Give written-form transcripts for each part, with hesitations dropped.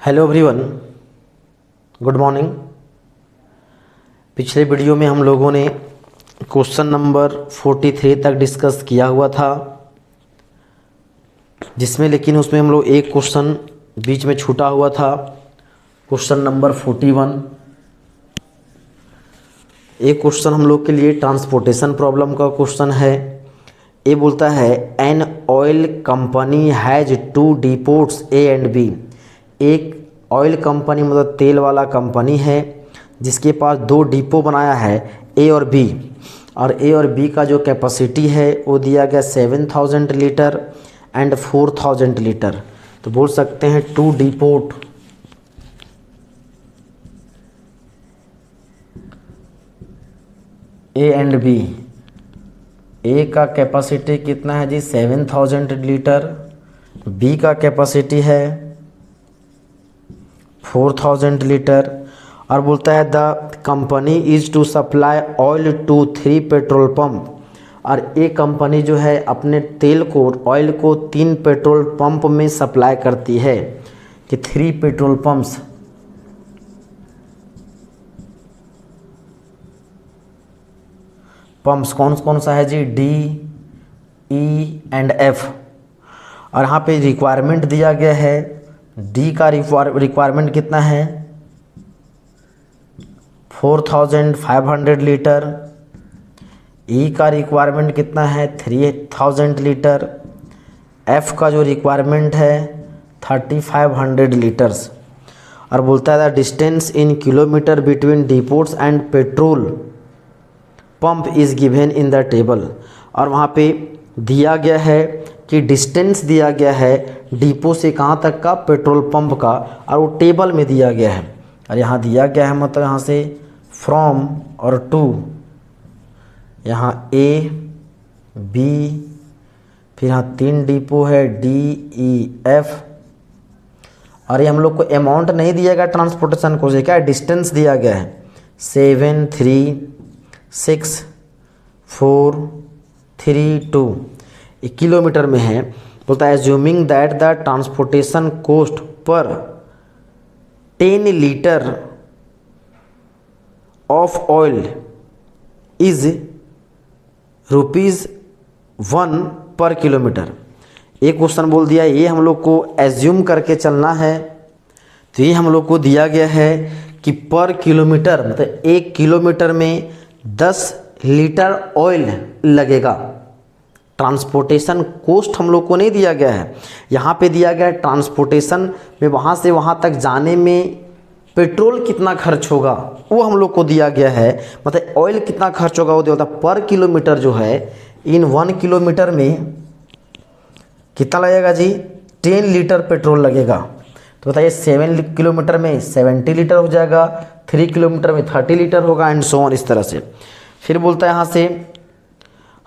Hello everyone, good morning. पिछले video में हम लोगों ने क्वेश्चन नंबर 43 तक डिस्कस किया हुआ था, जिसमें लेकिन उसमें हम लोग एक क्वेश्चन बीच में छूटा हुआ था, क्वेश्चन नंबर 41। एक क्वेश्चन हम लोग के लिए ट्रांसपोर्टेशन प्रॉब्लम का क्वेश्चन है। ये बोलता है an oil company has two depots A and B. एक ऑयल कंपनी मतलब तेल वाला कंपनी है जिसके पास दो डिपो बनाया है, ए और बी, और ए और बी का जो कैपेसिटी है वो दिया गया 7000 लीटर एंड 4000 लीटर। तो बोल सकते हैं two depot A and B. A का कैपेसिटी कितना है जी 7000 लीटर, बी का कैपेसिटी है 4000 लीटर, और बोलता है the company is to supply oil to 3 petrol pump. और ये कंपनी जो है अपने तेल को, ऑयल को 3 पेट्रोल पंप में सप्लाई करती है कि 3 पेट्रोल पंप्स। पंप्स कौन कौन सा है जी, डी, ई एंड एफ। और यहाँ पे रिक्वायरमेंट दिया गया है, डी का रिक्वायरमेंट कितना है 4500 लीटर, ई का रिक्वायरमेंट कितना है 3000 लीटर, एफ का जो रिक्वायरमेंट है 3500 लीटर्स। और बोलता है the distance in kilometre between depots and petrol pump is given in the table. और वहाँ पे दिया गया है कि डिस्टेंस दिया गया है डिपो से कहाँ तक का, पेट्रोल पंप का, और वो टेबल में दिया गया है। और यहाँ दिया गया है मतलब यहाँ से फ्रॉम और टू, यहाँ ए बी, फिर यहाँ 3 डिपो है डी ई एफ। और ये हम लोग को अमाउंट नहीं दिया गया ट्रांसपोर्टेशन को, क्या डिस्टेंस दिया गया है 7 3 6 4 3 2 किलोमीटर में है। बोलता है assuming that the transportation cost per 10 litre of oil is ₹1 पर किलोमीटर। एक क्वेश्चन बोल दिया, ये हम लोग को एज्यूम करके चलना है। तो ये हम लोग को दिया गया है कि पर किलोमीटर मतलब 1 किलोमीटर में 10 लीटर ऑयल लगेगा। ट्रांसपोर्टेशन कॉस्ट हम लोग को नहीं दिया गया है, यहाँ पे दिया गया है ट्रांसपोर्टेशन में वहाँ से वहाँ तक जाने में पेट्रोल कितना खर्च होगा वो हम लोग को दिया गया है, मतलब ऑयल कितना खर्च होगा वो दिया होता है। पर किलोमीटर जो है इन 1 किलोमीटर में कितना लगेगा जी 10 लीटर पेट्रोल लगेगा। तो बताइए 7 किलोमीटर में 70 लीटर हो जाएगा, 3 किलोमीटर में 30 लीटर होगा एंड सो ऑन, इस तरह से। फिर बोलता है यहाँ से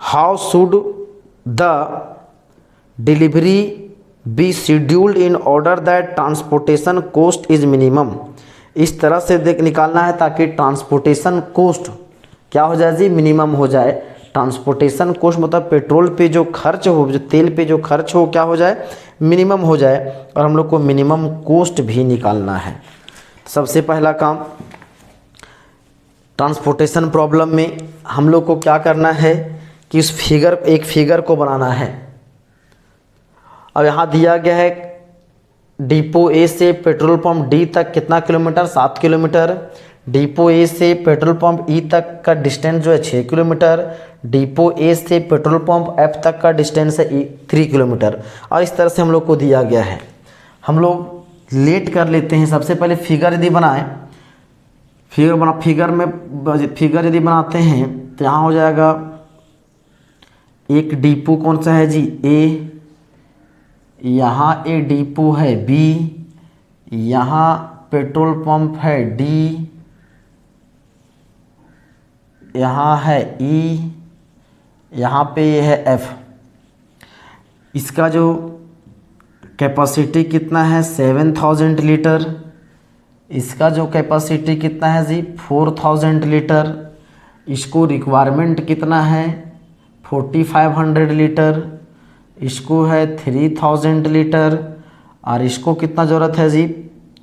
how should the delivery be scheduled in order that transportation cost is minimum. इस तरह से देख निकालना है ताकि ट्रांसपोर्टेशन कॉस्ट क्या हो जाए जी, मिनिमम हो जाए। ट्रांसपोर्टेशन कॉस्ट मतलब पेट्रोल पे जो खर्च हो, जो तेल पे जो खर्च हो, क्या हो जाए, मिनिमम हो जाए। और हम लोग को मिनिमम कॉस्ट भी निकालना है। सबसे पहला काम ट्रांसपोर्टेशन प्रॉब्लम में हम लोग को क्या करना है कि इस एक फिगर को बनाना है। अब यहाँ दिया गया है डिपो ए से पेट्रोल पंप डी तक कितना किलोमीटर 7 किलोमीटर, डिपो ए से पेट्रोल पंप ई तक का डिस्टेंस जो है 6 किलोमीटर, डिपो ए से पेट्रोल पंप एफ तक का डिस्टेंस है 3 किलोमीटर। और इस तरह से हम लोग को दिया गया है। हम लोग लेट कर लेते हैं। सबसे पहले फिगर यदि बनाएं, फिगर यदि बनाते हैं तो यहाँ हो जाएगा एक डिपो कौन सा है जी ए, यहाँ ए डिपो है बी, यहाँ पेट्रोल पंप है डी, यहाँ है ई, यहाँ पे ये है एफ। इसका जो कैपेसिटी कितना है 7000 लीटर, इसका जो कैपेसिटी कितना है जी 4000 लीटर, इसको रिक्वायरमेंट कितना है 4500 लीटर, इसको है 3000 लीटर, और इसको कितना ज़रूरत है जी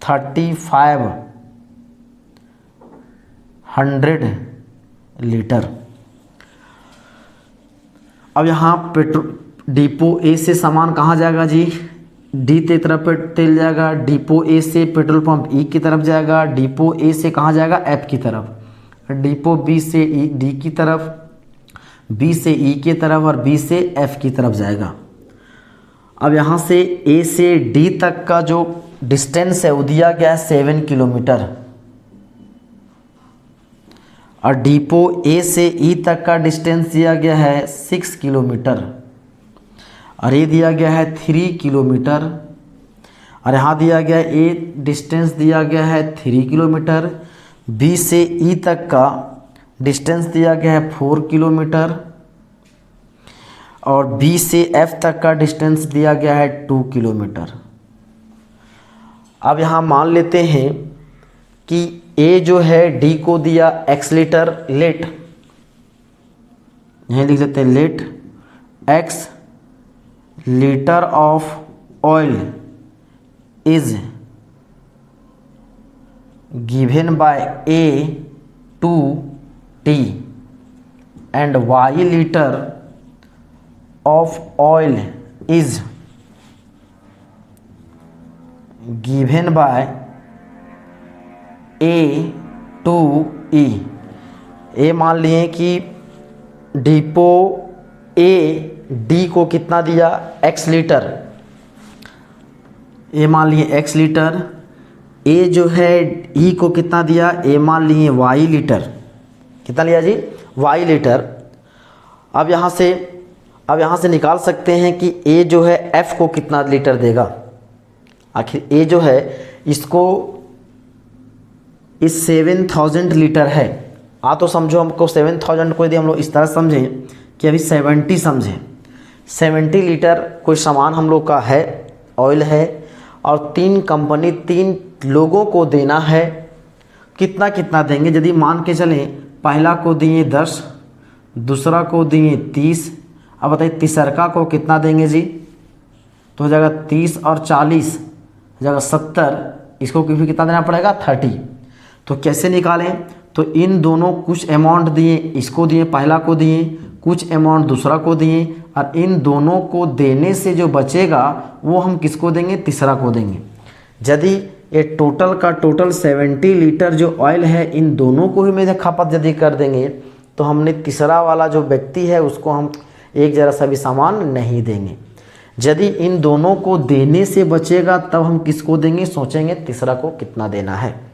3500 लीटर। अब यहाँ पेट्रोल डिपो ए से सामान कहाँ जाएगा जी, डी की तरफ तेल जाएगा, डिपो ए से पेट्रोल पंप ई की तरफ जाएगा, डिपो ए से कहाँ जाएगा, एफ की तरफ, डिपो बी से ई डी की तरफ, बी से ई की तरफ और बी से एफ की तरफ जाएगा। अब यहाँ से ए से डी तक का जो डिस्टेंस है वो दिया गया है 7 किलोमीटर और डिपो ए से ई तक का डिस्टेंस दिया गया है 6 किलोमीटर और ये दिया गया है 3 किलोमीटर और यहाँ दिया गया है ए डिस्टेंस दिया गया है 3 किलोमीटर, बी से ई तक का डिस्टेंस दिया गया है 4 किलोमीटर और बी से एफ तक का डिस्टेंस दिया गया है 2 किलोमीटर। अब यहाँ मान लेते हैं कि ए जो है डी को दिया x लीटर, लेट यहीं लिख देते हैं, let x litre of oil is given by A to T and y litre of oil is given by A to E. A मान लिए कि डिपो ए डी को कितना दिया, x लीटर, ए मान लिए x लीटर, ए जो है ई को कितना दिया, ए मान लिए y लीटर, कितना लिया जी, y लीटर। अब यहाँ से निकाल सकते हैं कि ए जो है f को कितना लीटर देगा। आखिर ए जो है इसको इस 7000 लीटर है, तो समझो हमको 7000 को यदि हम लोग इस तरह समझें कि अभी 70 समझें, 70 लीटर कोई सामान हम लोग का है, ऑयल है और 3 लोगों को देना है, कितना कितना देंगे, यदि मान के चलें पहला को दिए 10, दूसरा को दिए 30, अब बताइए तीसरका को कितना देंगे जी, तो हो जाएगा 30 और 40 हो जाएगा 70, इसको भी कितना देना पड़ेगा 30। तो कैसे निकालें, तो इन दोनों कुछ अमाउंट दिए, इसको दिए पहला को दिए, कुछ अमाउंट दूसरा को दिए और इन दोनों को देने से जो बचेगा वो हम किसको देंगे, तीसरा को देंगे। यदि ये टोटल का टोटल 70 लीटर जो ऑयल है इन दोनों को ही में खपत यदि कर देंगे तो हमने तीसरा वाला जो व्यक्ति है उसको हम एक जरा सा भी सामान नहीं देंगे। यदि इन दोनों को देने से बचेगा तब हम किसको देंगे, सोचेंगे तीसरा को कितना देना है।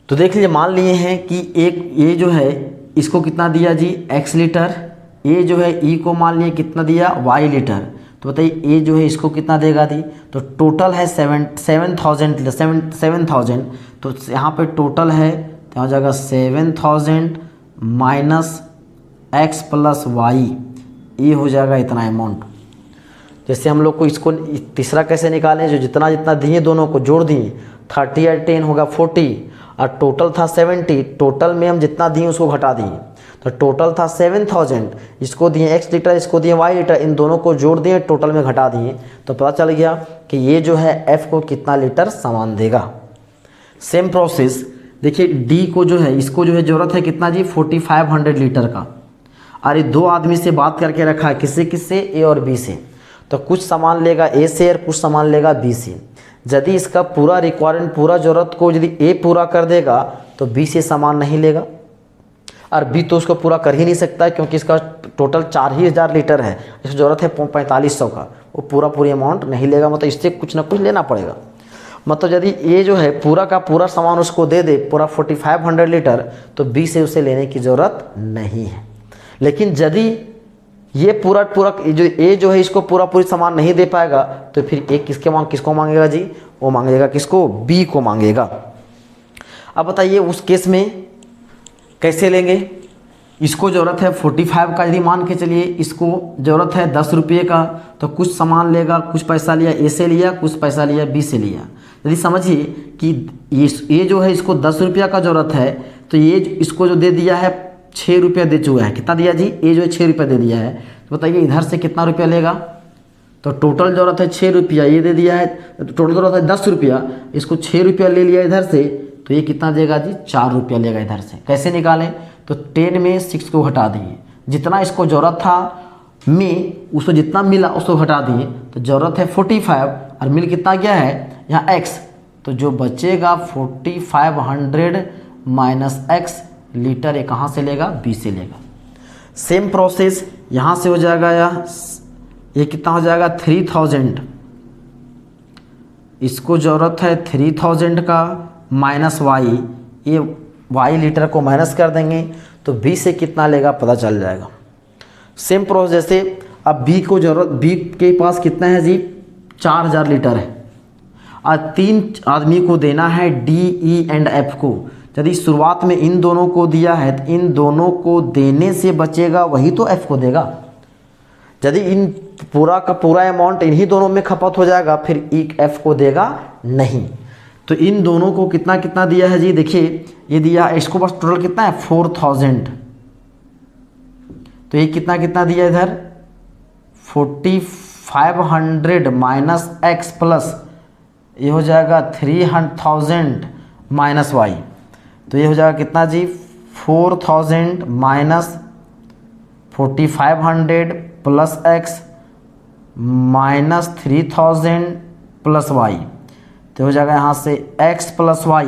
तो देख लीजिए, मान लिए हैं कि एक ये जो है इसको कितना दिया जी, x लीटर, ये जो है ई को मान लिए कितना दिया, y लीटर, तो बताइए ये जो है इसको कितना देगा दी, तो टोटल है 7000, तो यहाँ पे टोटल है तो हो जाएगा 7000 माइनस x प्लस y, ये हो जाएगा इतना अमाउंट। जैसे हम लोग को इसको तीसरा कैसे निकालें, जो जितना जितना दिए दोनों को जोड़ दिए, 30 और 10 होगा 40 और टोटल था 70, टोटल में हम जितना दिए उसको घटा दिए, तो टोटल था 7000, इसको दिए x लीटर, इसको दिए y लीटर, इन दोनों को जोड़ दिए टोटल में घटा दिए, तो पता चल गया कि ये जो है f को कितना लीटर सामान देगा। सेम प्रोसेस देखिए, d को जो है इसको जो है ज़रूरत है कितना जी, 4500 लीटर का, और ये दो आदमी से बात करके रखा है, किससे किससे, a और b से, तो कुछ सामान लेगा a से और कुछ सामान लेगा b से। यदि इसका पूरा रिक्वायरमेंट पूरा ज़रूरत को यदि ए पूरा कर देगा तो बी से सामान नहीं लेगा और बी तो उसको पूरा कर ही नहीं सकता है क्योंकि इसका टोटल 4000 लीटर है, इसको ज़रूरत है 4500 का, वो पूरी अमाउंट नहीं लेगा, मतलब इससे कुछ ना कुछ लेना पड़ेगा। मतलब यदि ए जो है पूरा का पूरा सामान उसको दे दे पूरा 4500 लीटर तो बी से उसे लेने की ज़रूरत नहीं है। लेकिन यदि ये पूरा जो ए जो है इसको पूरी सामान नहीं दे पाएगा तो फिर ए किसको मांगेगा जी, वो मांगेगा किसको, बी को मांगेगा। अब बताइए उस केस में कैसे लेंगे, इसको ज़रूरत है 45 का, यदि मान के चलिए इसको ज़रूरत है 10 रुपये का, तो कुछ सामान लेगा, कुछ पैसा लिया ए से लिया, कुछ पैसा लिया बी से लिया। यदि समझिए कि ये जो है इसको 10 रुपया का ज़रूरत है तो ये इसको जो दे दिया है 6 रुपया दे चुका है, कितना दिया जी, ये जो है 6 रुपया दे दिया है, तो बताइए इधर से कितना रुपया लेगा, तो टोटल ज़रूरत है 6 रुपया, ये दे दिया है, टोटल ज़रूरत है 10 रुपया, इसको 6 रुपया ले लिया इधर से, तो ये कितना देगा जी 4 रुपया लेगा इधर से। कैसे निकालें, तो 10 में 6 को हटा दिए, जितना इसको ज़रूरत था में उसको जितना मिला उसको हटा दिए, तो ज़रूरत है 45 और मिल कितना गया है यहाँ x, तो जो बचेगा 4500 माइनस x लीटर, ये कहाँ से लेगा, b से लेगा। सेम प्रोसेस यहाँ से हो जाएगा, ये कितना हो जाएगा 3000, इसको ज़रूरत है 3000 का माइनस y, ये y लीटर को माइनस कर देंगे तो b से कितना लेगा पता चल जाएगा। सेम प्रोसेस जैसे अब b को ज़रूरत, b के पास कितना है जी 4000 लीटर है और 3 आदमी को देना है D, E एंड F को। यदि शुरुआत में इन दोनों को दिया है तो इन दोनों को देने से बचेगा वही तो F को देगा। यदि इन पूरा का पूरा अमाउंट इन्हीं दोनों में खपत हो जाएगा फिर एक F को देगा नहीं। तो इन दोनों को कितना कितना दिया है जी, देखिए ये दिया, इसको बस टोटल कितना है 4000, तो ये कितना कितना दिया इधर 4500 माइनस x प्लस ये हो जाएगा 3000 माइनस y, तो ये हो जाएगा कितना जी 4000 minus 4500 plus x minus 3000 plus y, तो हो जाएगा यहाँ से x प्लस y।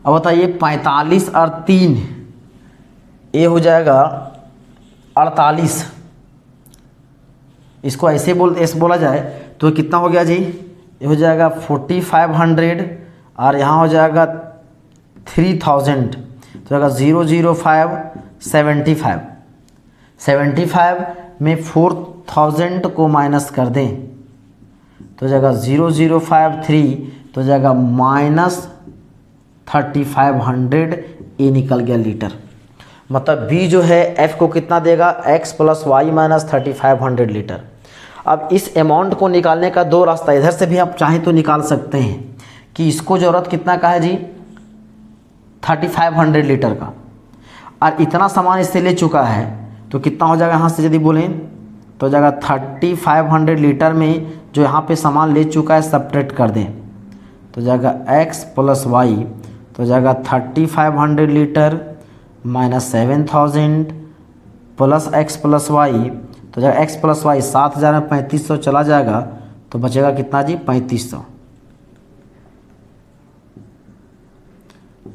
अब बताइए 45 और 3 ये हो जाएगा 48, इसको ऐसे बोला जाए तो कितना हो गया जी, ये हो जाएगा 4500 और यहाँ हो जाएगा 3000, तो जाएगा 005 75 में 4000 को माइनस कर दें तो जाएगा 0053, तो जाएगा माइनस 3500, ये निकल गया लीटर। मतलब B जो है F को कितना देगा x plus y minus 3500 litre. अब इस अमाउंट को निकालने का दो रास्ता, इधर से भी आप चाहें तो निकाल सकते हैं कि इसको ज़रूरत कितना का है जी 3500 लीटर का, और इतना सामान इससे ले चुका है तो कितना हो जाएगा यहाँ से यदि बोलें तो जाएगा 3500 लीटर में जो यहाँ पे सामान ले चुका है सब्ट्रैक्ट कर दें तो जाएगा x प्लस वाई, तो जाएगा 3500 litre minus 7000 plus x plus y, तो जाएगा x प्लस वाई 7000 में 3500 चला जाएगा तो बचेगा कितना जी 3500,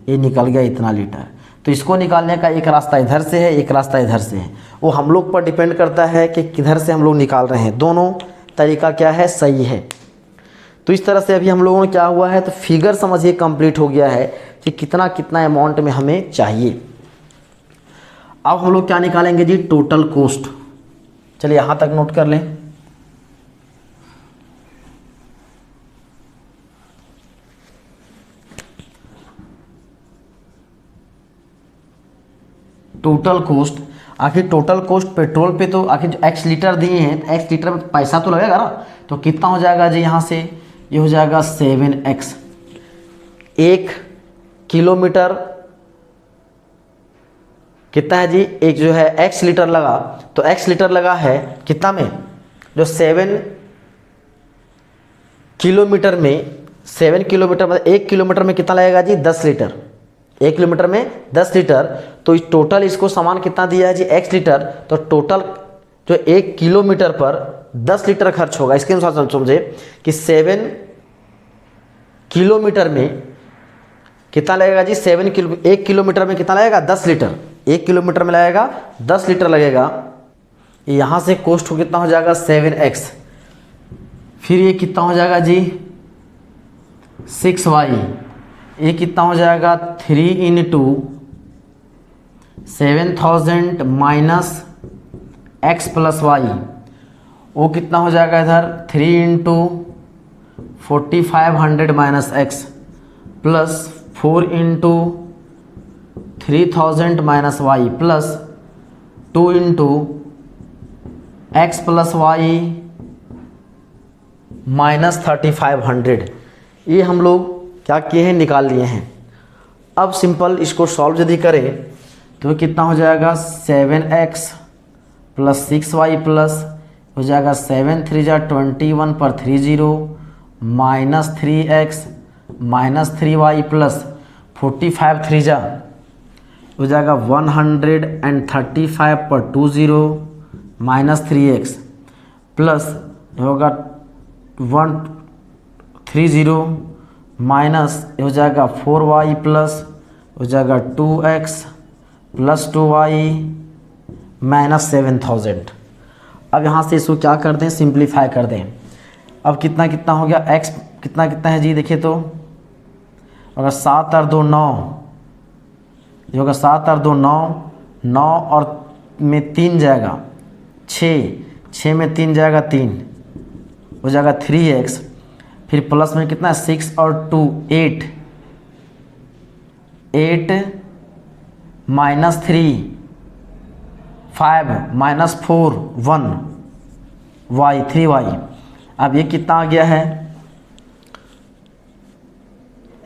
ये निकल गया इतना लीटर। तो इसको निकालने का एक रास्ता इधर से है, एक रास्ता इधर से है, वो हम लोग पर डिपेंड करता है कि किधर से हम लोग निकाल रहे हैं, दोनों तरीका क्या है सही है। तो इस तरह से अभी हम लोगों ने क्या हुआ है तो फिगर समझिए कंप्लीट हो गया है कि कितना कितना अमाउंट में हमें चाहिए। अब हम लोग क्या निकालेंगे जी टोटल कॉस्ट, चलिए यहाँ तक नोट कर लें। टोटल कॉस्ट, आखिर टोटल कॉस्ट पेट्रोल पे तो आखिर x लीटर दिए हैं तो x लीटर में पैसा तो लगेगा ना, तो कितना हो जाएगा जी यहाँ से ये हो जाएगा 7x। 1 किलोमीटर कितना है जी, एक जो है x लीटर लगा, तो x लीटर लगा है कितना में, जो 7 किलोमीटर में 7 किलोमीटर मतलब 1 किलोमीटर में कितना लगेगा जी 10 लीटर, 1 किलोमीटर में 10 लीटर, तो इस टोटल इसको सामान कितना दिया है जी x लीटर, तो टोटल जो 1 किलोमीटर पर 10 लीटर खर्च होगा। इसके अनुसार समझे कि 7 किलोमीटर में कितना लगेगा जी 1 किलोमीटर में कितना लगेगा 10 लीटर, 1 किलोमीटर में लगेगा 10 लीटर लगेगा। यहाँ से कॉस्ट कितना हो जाएगा 7x, फिर ये कितना हो जाएगा जी 6y, ये कितना हो जाएगा 3 into 7000 minus x plus y, वो कितना हो जाएगा इधर 3 into 4500 minus x plus 4 into 3000 minus y plus 2 into x plus y minus 3500। ये हम लोग क्या किए हैं निकाल लिए हैं। अब सिंपल इसको सॉल्व यदि करें तो कितना हो जाएगा 7x प्लस 6y प्लस हो जाएगा 7 3 जा 21 पर 3 0 minus 3x minus 3y plus 45 3 जा हो जाएगा 135 पर 2 0 माइनस 3x प्लस होगा 130 माइनस हो जाएगा 4y प्लस हो जाएगा 2x प्लस 2y माइनस 7000। अब यहाँ से इसको क्या कर दें, सिंप्लीफाई कर दें। अब कितना कितना हो गया, x कितना कितना है जी, देखिए तो अगर 7 और 2 9, ये होगा 7 और 2 9, 9 और में 3 जाएगा 6, 6 में 3 जाएगा 3, हो जाएगा 3x, फिर प्लस में कितना 6 और 2 8, 8 माइनस 3 5 माइनस 4 1 y 3y। अब ये कितना आ गया है,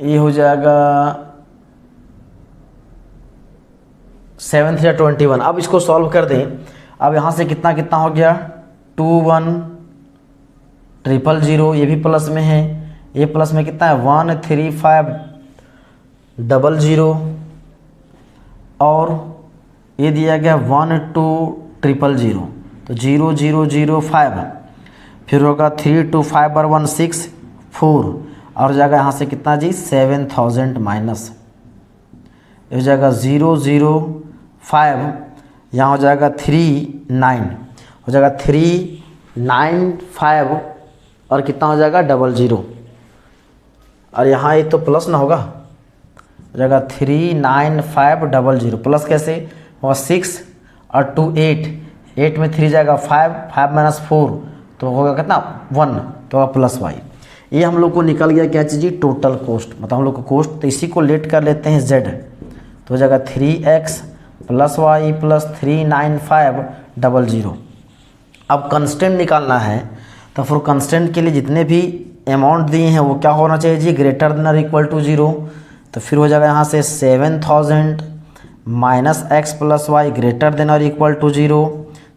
ये हो जाएगा 7 3 21। अब इसको सॉल्व कर दें। अब यहाँ से कितना कितना हो गया 2 1 000, ये भी प्लस में है, ये प्लस में कितना है 1 3 5 00 और ये दिया गया 1 2 000, तो 0 0 0 5, फिर होगा 3 2 5 और 1 6 4 और जाएगा यहाँ से कितना जी 7000 माइनस, ये हो जाएगा 0 0 5, यहाँ हो जाएगा 3 9, हो जाएगा 3 9 5 और कितना हो जाएगा 00, और यहाँ ये तो प्लस ना होगा, हो जाएगा 3 9 5 00 प्लस कैसे होगा 6 और 2 8, 8 में 3 जाएगा 5, 5 माइनस 4 तो होगा कितना 1, तो होगा प्लस y। ये हम लोग को निकल गया क्या चीज़ जी, टोटल कॉस्ट, मतलब हम लोग को कॉस्ट, तो इसी को लेट कर लेते हैं z, तो हो जाएगा 3x प्लस y प्लस 395 00। अब कंस्टेंट निकालना है, तो फिर कंस्टेंट के लिए जितने भी अमाउंट दिए हैं वो क्या होना चाहिए जी, ग्रेटर देन और इक्वल टू 0। तो फिर हो जाएगा यहाँ से 7000 minus x plus y greater than और इक्वल टू 0,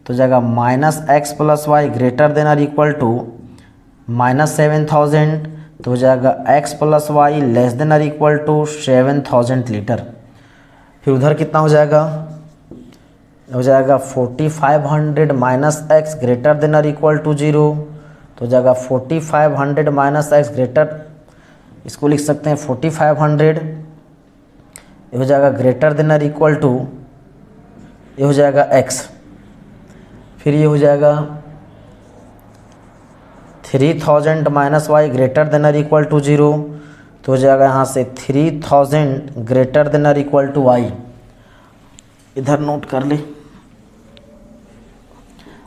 तो हो जाएगा minus x plus y greater than और इक्वल टू माइनस 7000, तो हो जाएगा x plus y less than और इक्वल टू 7000 लीटर। फिर उधर कितना हो जाएगा, हो जाएगा 4500 माइनस एक्स ग्रेटर देन और इक्वल टू 0, तो हो जाएगा 4500 माइनस एक्स ग्रेटर, इसको लिख सकते हैं 4500, ये हो जाएगा ग्रेटर देन और इक्वल टू, ये हो जाएगा x, फिर ये हो जाएगा 3000 माइनस वाई ग्रेटर देन और इक्वल टू 0, तो हो जाएगा यहाँ से 3000 ग्रेटर देन और इक्वल टू y, इधर नोट कर ले।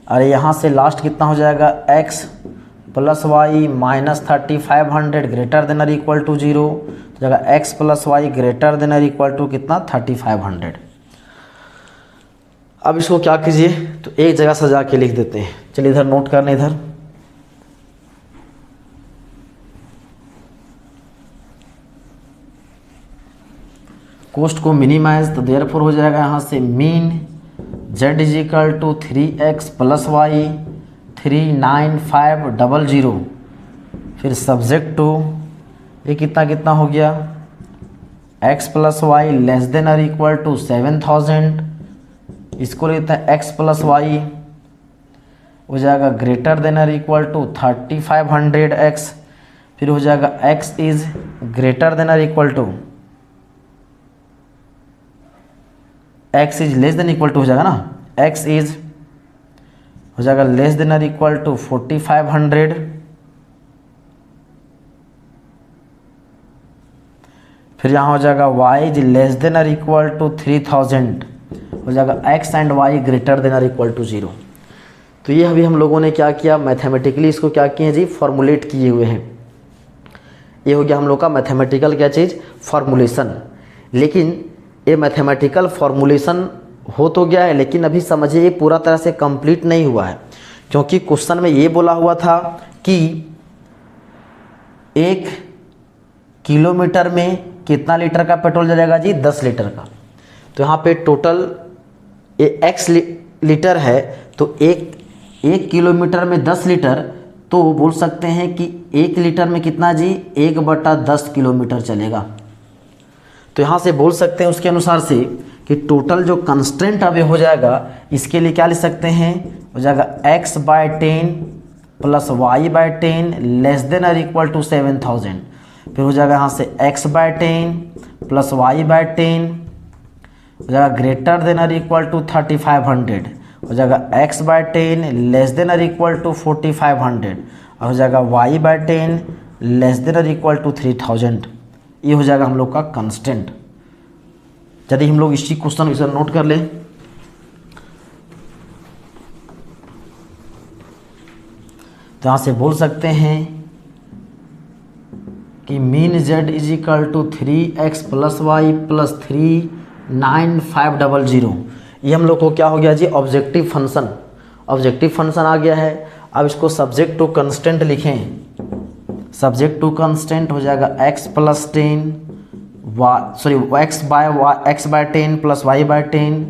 और यहाँ से लास्ट कितना हो जाएगा x plus y minus 3500 greater than और इक्वल टू 0, तो जाएगा x plus y greater than और इक्वल टू कितना 3500। अब इसको क्या कीजिए, तो एक जगह सजा के लिख देते हैं। चलिए इधर नोट कर लें, इधर कॉस्ट को मिनिमाइज, तो देयरफॉर हो जाएगा यहाँ से mean z is equal to 3x plus y 39500, फिर सब्जेक्ट टू ये कितना कितना हो गया x plus y less than और इक्वल टू 7000, इसको लेते हैं x प्लस वाई हो जाएगा ग्रेटर देन और इक्वल टू 3500x, फिर हो जाएगा x इज ग्रेटर देन और equal to, x is less than equal to हो जाएगा ना, x इज हो जाएगा लेस देन और इक्वल टू 4500, फिर यहाँ हो जाएगा y इज लेस देन और इक्वल टू 3000, हो जाएगा x and y greater than और इक्वल टू 0। तो ये अभी हम लोगों ने क्या किया, मैथमेटिकली इसको क्या किए जी, फॉर्मुलेट किए हुए हैं। ये हो गया हम लोग का मैथमेटिकल क्या चीज़, फॉर्मुलेशन। लेकिन ये मैथमेटिकल फॉर्मुलेशन हो तो गया है, लेकिन अभी समझिए ये पूरा तरह से कंप्लीट नहीं हुआ है, क्योंकि क्वेश्चन में ये बोला हुआ था कि 1 किलोमीटर में कितना लीटर का पेट्रोल जलेगा जी, 10 लीटर का। तो यहाँ पे टोटल ये x लीटर है, तो 1 1 किलोमीटर में 10 लीटर, तो बोल सकते हैं कि 1 लीटर में कितना जी, 1/10 किलोमीटर चलेगा। तो यहाँ से बोल सकते हैं उसके अनुसार से कि टोटल जो कंस्टेंट अभी हो जाएगा, इसके लिए क्या लिख सकते हैं, हो जाएगा x/10 + y/10 लेस देन और इक्वल टू 7000। फिर हो जाएगा यहाँ से x/10 + y/10 हो जाएगा ग्रेटर देन और इक्वल टू 3500, हो जाएगा x/10 लेस देन और इक्वल टू 4500 और हो जाएगा y/10 लेस देन और इक्वल टू 3000। ये हो जाएगा हम लोग का कंस्टेंट। यदि हम लोग इसी क्वेश्चन इसे नोट कर लें, तो यहाँ से बोल सकते हैं कि mean z is equal to 3x + y + 39500। ये हम लोग को क्या हो गया जी, ऑब्जेक्टिव फंक्शन। ऑब्जेक्टिव फंक्शन आ गया है। अब इसको सब्जेक्ट टू कंस्टेंट लिखें। सब्जेक्ट टू कंस्टेंट हो जाएगा x/10 x/10 + y/10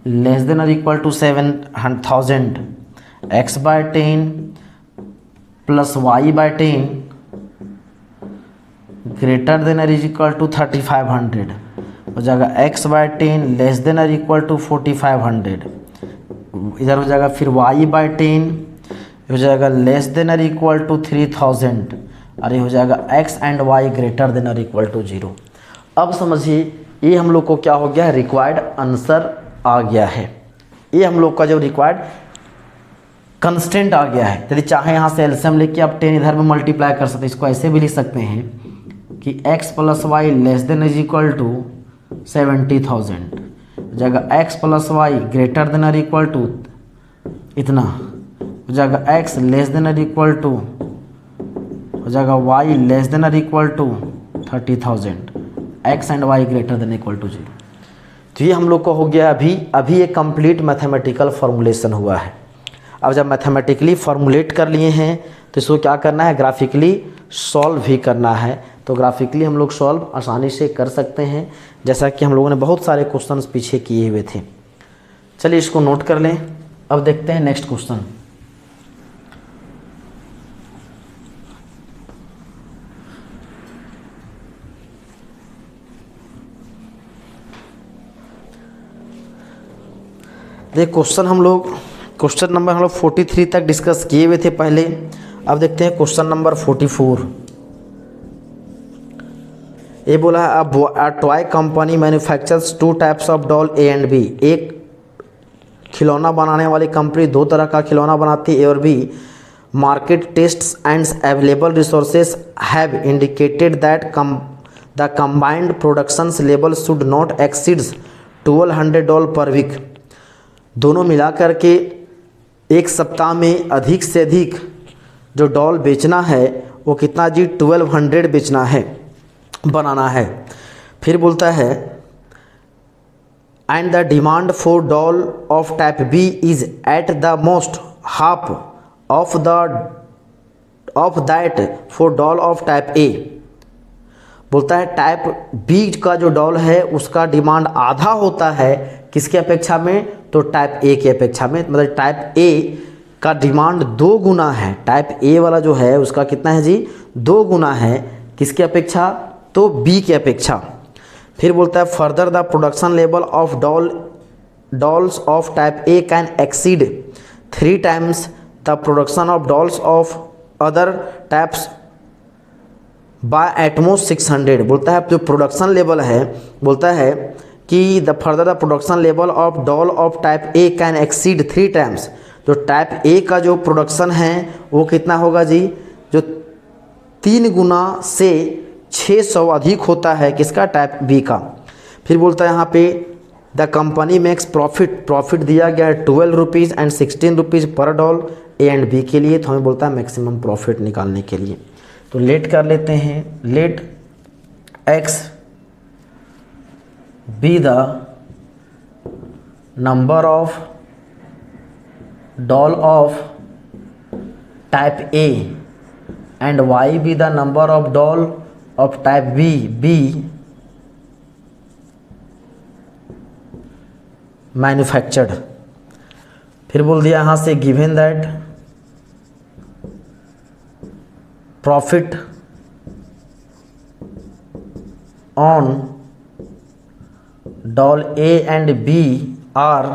less than और equal to 7000, x/10 + y/10 greater than और इज इक्वल टू 3500 हो जाएगा x/10 लेस देन और इक्वल टू 4500। इधर हो जाएगा फिर y/10 हो जाएगा लेस देन और इक्वल टू 3000 और ये हो जाएगा x and y greater than और इक्वल टू 0। अब समझिए ये हम लोग को क्या हो गया है, रिक्वायर्ड आंसर आ गया है। ये हम लोग का जो रिक्वायर्ड कंस्टेंट आ गया है। यदि चाहे यहाँ से एलसीएम लेके आप 10 इधर में मल्टीप्लाई कर सकते हैं। इसको ऐसे भी लिख सकते हैं कि x + y less than is equal to 70,000 हो जाएगा x + y ग्रेटर देन और इक्वल टू इतना हो जाएगा x लेस देन और इक्वल टू हो जाएगा y लेस देन और equal to 30,000, x and y greater than equal to 0। तो ये हम लोग को हो गया अभी एक कंप्लीट मैथमेटिकल फॉर्मुलेशन हुआ है। अब जब मैथमेटिकली फॉर्मुलेट कर लिए हैं तो इसको क्या करना है, ग्राफिकली सॉल्व भी करना है। तो ग्राफिकली हम लोग सॉल्व आसानी से कर सकते हैं, जैसा कि हम लोगों ने बहुत सारे क्वेश्चंस पीछे किए हुए थे। चलिए इसको नोट कर लें। अब देखते हैं नेक्स्ट क्वेश्चन। देख क्वेश्चन नंबर हम लोग 43 तक डिस्कस किए हुए थे पहले। अब देखते हैं क्वेश्चन नंबर 44। ये बोला है a toy company manufactures 2 types of doll A and B. एक खिलौना बनाने वाली कंपनी 2 तरह का खिलौना बनाती है, ए और बी। Market tests and available resources have indicated that the combined productions level should not exceeds $1200 per week. दोनों मिलाकर के एक सप्ताह में अधिक से अधिक जो डॉल बेचना है वो कितना जी, 1200 बेचना है, बनाना है। फिर बोलता है and the demand for doll of type B is at the most half of that for doll of type A. बोलता है टाइप बी का जो डॉल है उसका डिमांड आधा होता है किसके अपेक्षा में, तो टाइप ए की अपेक्षा में। मतलब टाइप ए का डिमांड 2 गुना है। टाइप ए वाला जो है उसका कितना है जी, 2 गुना है किसके अपेक्षा, तो बी की अपेक्षा। फिर बोलता है further the production level of dolls of type A can exceed 3 times the production of dolls of other types by at most 600। बोलता है जो प्रोडक्शन लेवल है, बोलता है कि the further the production level of doll of type A can exceed 3 times. जो type A का जो प्रोडक्शन है वो कितना होगा जी, जो 3 गुना से 600 अधिक होता है किसका, टाइप बी का। फिर बोलता है यहाँ पे द कंपनी मेक्स प्रॉफिट दिया गया है 12 रुपीज़ एंड 16 रुपीज़ पर डॉल ए एंड बी के लिए। तो हमें बोलता है मैक्सिमम प्रॉफिट निकालने के लिए। तो लेट कर लेते हैं, let x be the number of doll of type A and y be the number of doll of type B manufactured. फिर बोल दिया यहाँ से given that profit on doll A and B are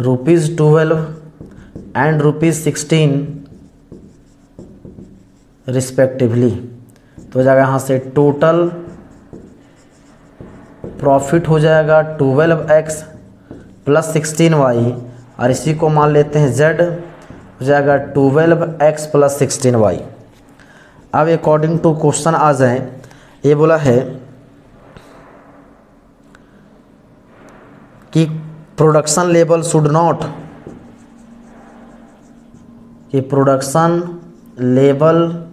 ₹12 and ₹16 respectively. तो हो जाएगा यहाँ से टोटल प्रॉफिट हो जाएगा 12x प्लस 16y, और इसी को मान लेते हैं z, हो जाएगा 12x प्लस 16y। अब अकॉर्डिंग टू क्वेश्चन आ जाए, ये बोला है कि प्रोडक्शन लेवल शुड नॉट, कि production level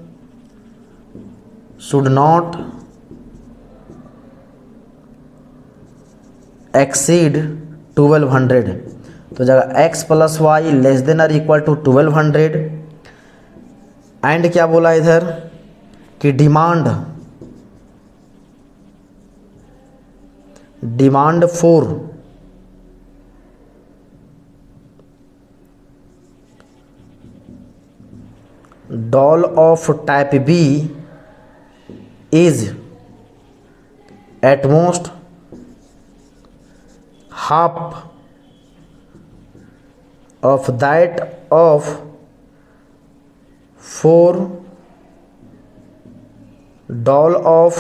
should not exceed 1200। तो जगह x plus y less than और इक्वल टू 1200। एंड क्या बोला इधर कि demand for doll of type B is at most half of that of 4 doll of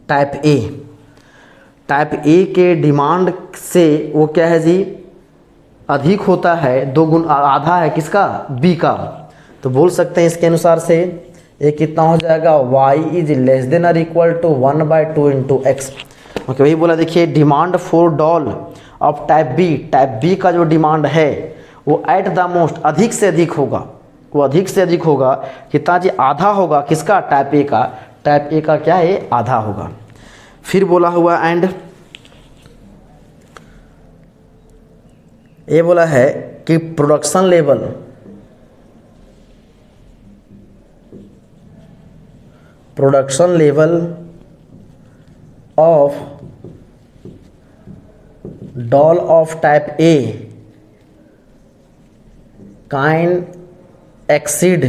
type A. Type A के demand से वो क्या है जी, अधिक होता है, 2 गुना आधा है किसका, बी का। तो बोल सकते हैं इसके अनुसार से ये कितना हो जाएगा, y इज लेस देन और equal to 1/2 into x. Okay, वही बोला। देखिए demand for doll of type B का जो डिमांड है वो एट द मोस्ट अधिक से अधिक होगा, वो अधिक से अधिक होगा कितना जी, आधा होगा किसका, टाइप ए का। टाइप ए का क्या है, आधा होगा। फिर बोला हुआ एंड ये बोला है कि production level of doll of type A can exceed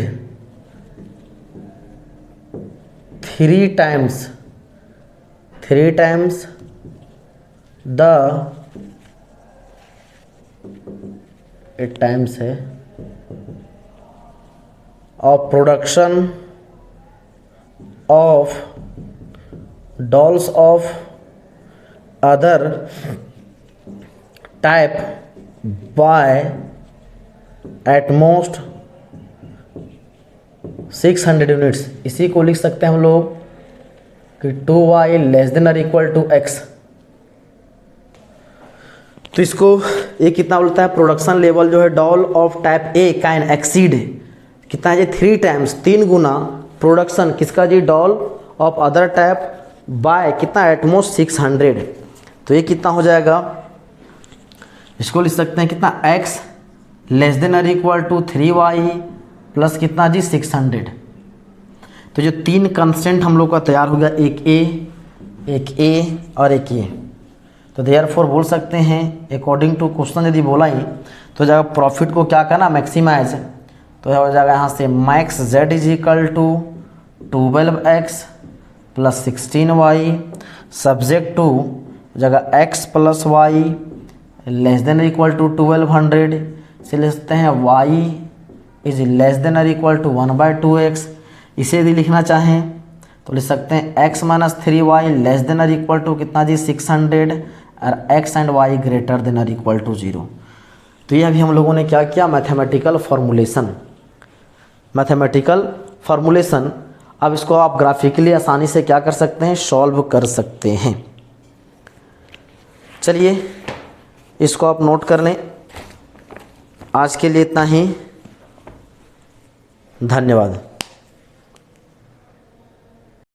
3 times the 8 times है of production of dolls of other type by at most 600 units. इसी को लिख सकते हैं हम लोग कि 2y लेस देन और इक्वल टू x। तो इसको ये कितना बोलता है, प्रोडक्शन लेवल जो है doll of type A can exceed कितना है जी, 3 times 3 गुना प्रोडक्शन किसका जी, doll of other type by कितना, एटमोस्ट 600। तो ये कितना हो जाएगा, इसको लिख सकते हैं कितना, x लेस देन और इक्वल टू 3y प्लस कितना जी, 600। तो जो 3 कंस्टेंट हम लोग का तैयार हो गया, एक ए और एक ए। तो देयरफॉर बोल सकते हैं अकॉर्डिंग टू क्वेश्चन यदि बोला ही तो जाएगा प्रॉफिट को क्या करना, मैक्सिमाइज। तो हो जाएगा यहाँ से max z is equal to 12x plus 16y subject to जगह x plus y less than equal to 1200 से लिखते हैं y इज लेस देन और इक्वल टू 1/2x। इसे यदि लिखना चाहें तो लिख सकते हैं x minus 3y less than और इक्वल टू कितना जी, 600 और x and y greater than और इक्वल टू 0। तो ये अभी हम लोगों ने क्या किया, मैथमेटिकल फार्मूलेशन। अब इसको आप ग्राफिकली आसानी से क्या कर सकते हैं, सॉल्व कर सकते हैं। चलिए इसको आप नोट कर लें। आज के लिए इतना ही, धन्यवाद।